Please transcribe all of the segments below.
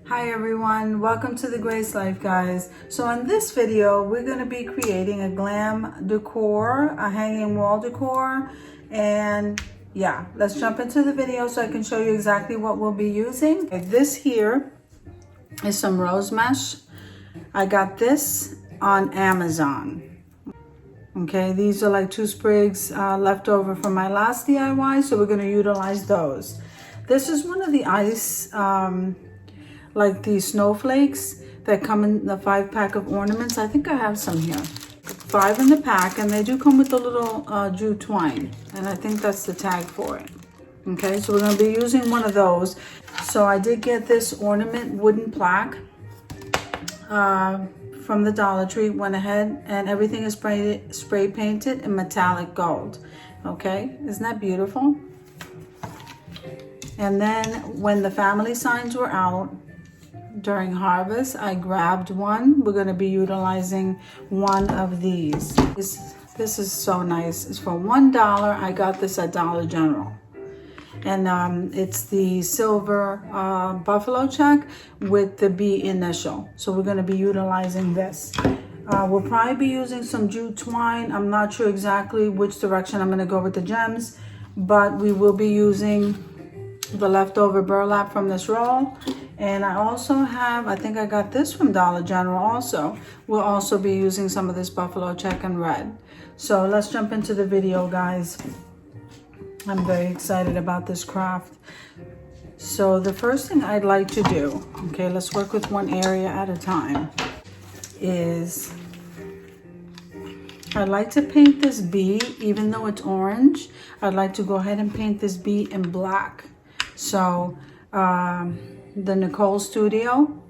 Hi everyone, welcome to the Grace Life, guys. So in this video, we're going to be creating a glam decor, a hanging wall decor, and yeah, let's jump into the video so I can show you exactly what we'll be using. This here is some rose mesh. I got this on Amazon. Okay, these are like 2 sprigs left over from my last DIY, so we're going to utilize those. This is one of the ice like these snowflakes that come in the 5-pack of ornaments. I think I have some here. 5 in the pack, and they do come with a little jute twine, and I think that's the tag for it. Okay, so we're going to be using one of those. So I did get this ornament wooden plaque from the Dollar Tree. Went ahead and everything is spray painted in metallic gold. Okay, isn't that beautiful? And then when the family signs were out during harvest, I grabbed one. We're going to be utilizing one of these. This is so nice. It's for $1. I got this at Dollar General. And it's the silver buffalo check with the B initial. So we're going to be utilizing this. We'll probably be using some jute twine. I'm not sure exactly which direction I'm going to go with the gems, but we will be using the leftover burlap from this roll. And I also have, I think I got this from Dollar General also. We'll also be using some of this buffalo check and red. So let's jump into the video, guys. I'm very excited about this craft. So the first thing I'd like to do, okay, let's work with one area at a time, is I'd like to paint this bee, even though it's orange. I'd like to go ahead and paint this bee in black. So the Nicole Studio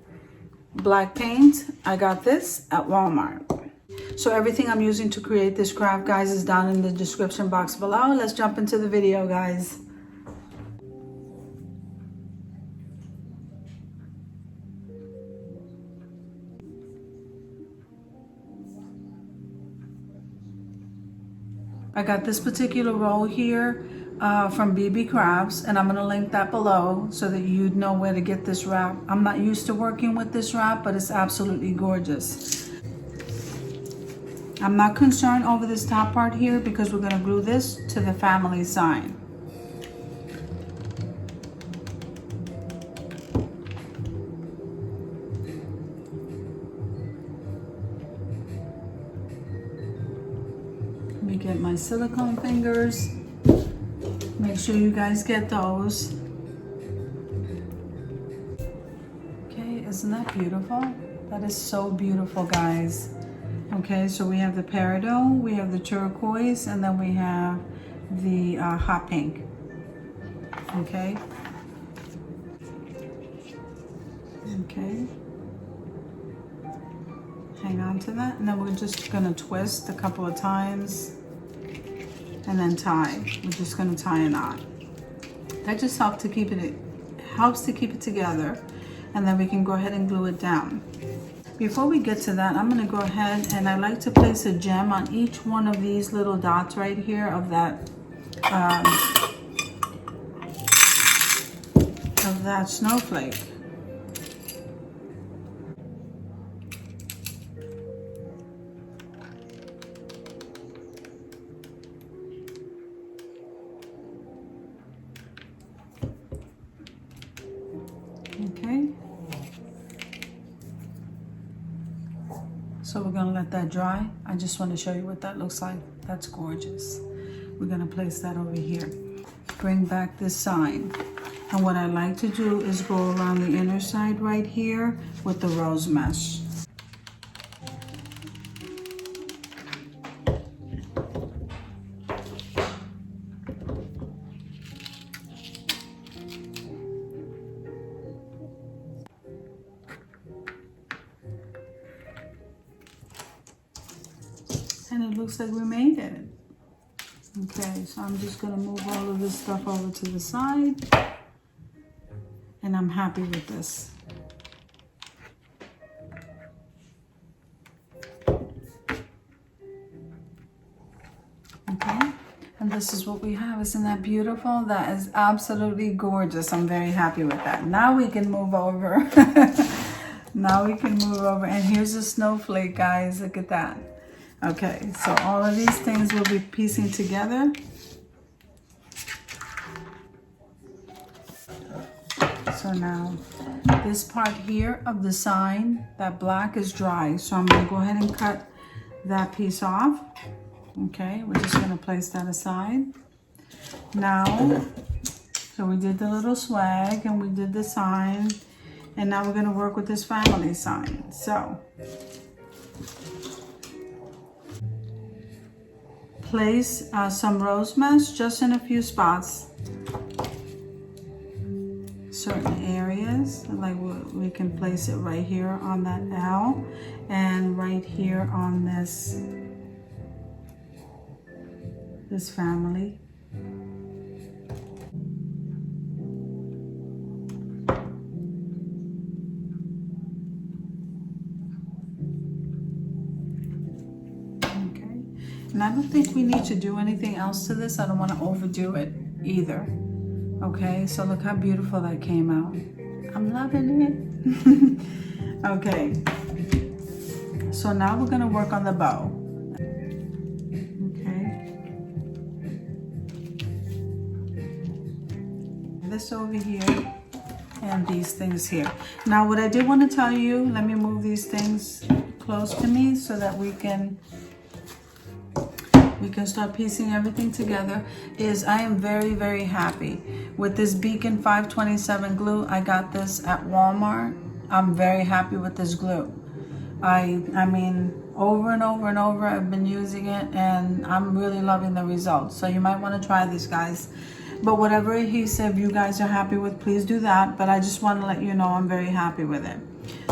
black paint, I got this at Walmart. So everything I'm using to create this craft, guys, is down in the description box below. Let's jump into the video, guys. I got this particular roll here from BEEBEECRAFT, and I'm going to link that below so that you'd know where to get this wrap. I'm not used to working with this wrap, but it's absolutely gorgeous. I'm not concerned over this top part here because we're going to glue this to the family sign. Let me get my silicone fingers. Make sure you guys get those. Okay, isn't that beautiful? That is so beautiful, guys. Okay, so we have the peridot, we have the turquoise, and then we have the hot pink. Okay. Okay. Hang on to that, and then we're just gonna twist a couple of times and then tie. We're just gonna tie a knot. That just helps to keep it together, and then we can go ahead and glue it down. Before we get to that, I'm going to go ahead and I like to place a gem on each one of these little dots right here of that snowflake. Okay. So we're going to let that dry. I just want to show you what that looks like. That's gorgeous. We're going to place that over here. Bring back this sign. And what I like to do is go around the inner side right here with the rose mesh. And it looks like we made it. Okay, so I'm just gonna move all of this stuff over to the side. And I'm happy with this. Okay, and this is what we have. Isn't that beautiful? That is absolutely gorgeous. I'm very happy with that. Now we can move over. Now we can move over. And here's a snowflake, guys. Look at that. Okay, so all of these things we'll be piecing together. So now this part here of the sign, that black is dry. So I'm gonna go ahead and cut that piece off. Okay, we're just gonna place that aside. Now, so we did the little swag and we did the sign, and now we're gonna work with this family sign. So, place some rose mesh just in a few spots. Certain areas, like we can place it right here on that L and right here on this family. Okay, and I don't think we need to do anything else to this. I don't want to overdo it either. Okay, so look how beautiful that came out. I'm loving it. Okay, so now we're gonna work on the bow. Okay, this over here and these things here. Now what I did want to tell you, let me move these things close to me so that we can start piecing everything together, is I am very, very happy with this Beacon 527 glue. I got this at Walmart. I'm very happy with this glue. I mean, over and over and over, I've been using it and I'm really loving the results. So you might want to try this, guys. But whatever adhesive you guys are happy with, please do that. But I just want to let you know I'm very happy with it.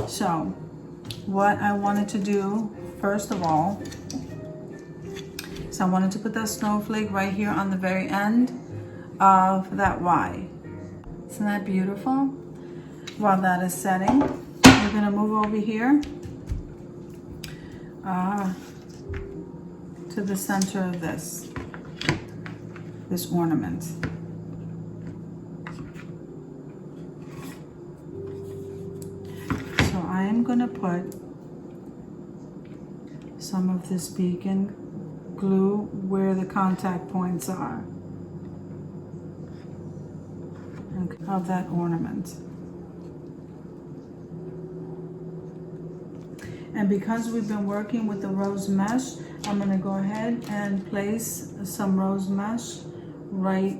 So what I wanted to do, first of all, so I wanted to put that snowflake right here on the very end of that Y. Isn't that beautiful? While that is setting, we're gonna move over here to the center of this ornament. So I am gonna put some of this Beacon glue where the contact points are of that ornament. And because we've been working with the rose mesh, I'm going to go ahead and place some rose mesh right,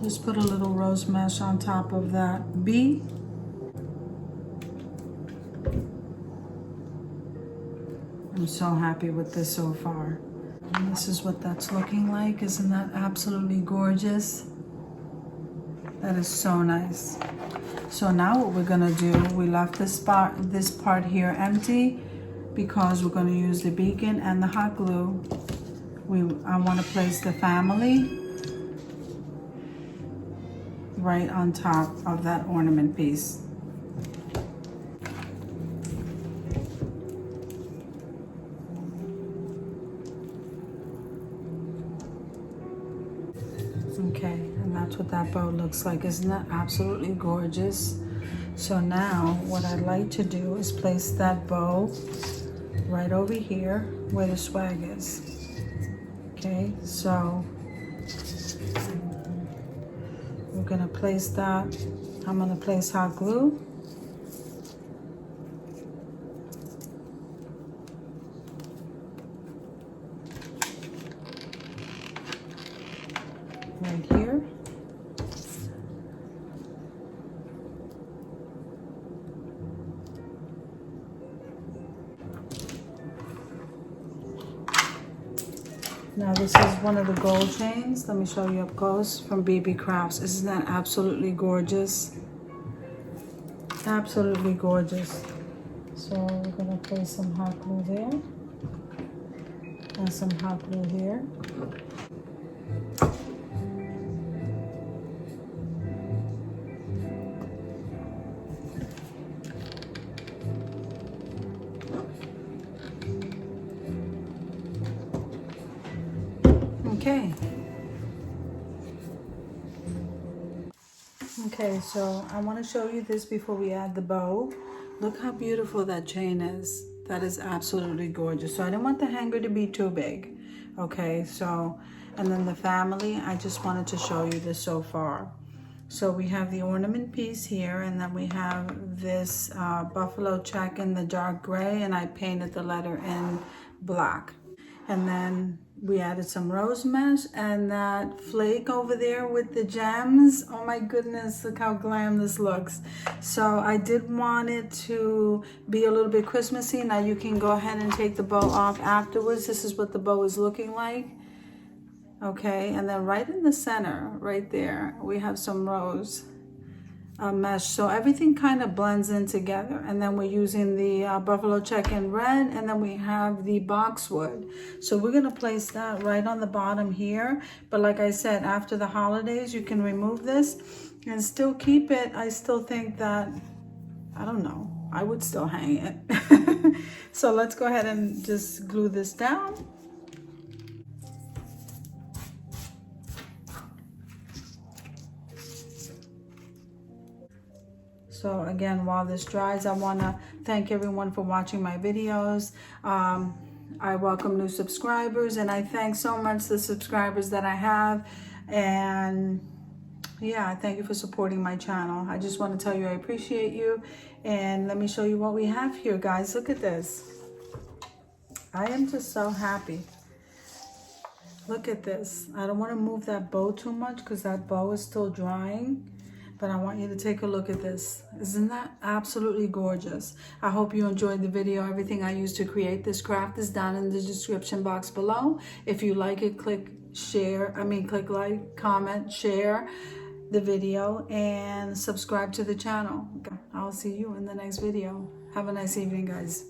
just put a little rose mesh on top of that B. I'm so happy with this so far. And this is what that's looking like. Isn't that absolutely gorgeous? That is so nice. So now what we're gonna do, we left this part here empty because we're gonna use the Beacon and the hot glue. I wanna place the family right on top of that ornament piece. Okay, and that's what that bow looks like. Isn't that absolutely gorgeous? So now what I'd like to do is place that bow right over here where the swag is. Okay, so we're gonna place that. I'm gonna place hot glue. Right here. Now this is one of the gold chains. Let me show you up close from BEEBEECRAFT. Isn't that absolutely gorgeous? Absolutely gorgeous. So we're gonna place some hot glue there and some hot glue here. Okay. Okay, so I want to show you this before we add the bow. Look how beautiful that chain is. That is absolutely gorgeous. So I didn't want the hanger to be too big. Okay, so, and then the family, I just wanted to show you this so far. So we have the ornament piece here, and then we have this buffalo check in the dark gray, and I painted the letter in black. And then we added some rose mesh and that flake over there with the gems. Oh my goodness, look how glam this looks. So I did want it to be a little bit Christmassy. Now you can go ahead and take the bow off afterwards. This is what the bow is looking like. Okay, and then right in the center, right there, we have some rose mesh. So everything kind of blends in together. And then we're using the buffalo check in red, and then we have the boxwood. So we're going to place that right on the bottom here. But like I said, after the holidays, you can remove this and still keep it. I still think that, I don't know, I would still hang it. So let's go ahead and just glue this down. So again, while this dries, I want to thank everyone for watching my videos. I welcome new subscribers, and I thank so much the subscribers that I have. And yeah, thank you for supporting my channel. I just want to tell you I appreciate you. And let me show you what we have here, guys. Look at this. I am just so happy. Look at this. I don't want to move that bow too much because that bow is still drying. But I want you to take a look at this. Isn't that absolutely gorgeous? I hope you enjoyed the video. Everything I used to create this craft is down in the description box below. If you like it, click like, comment, share the video, and subscribe to the channel. I'll see you in the next video. Have a nice evening, guys.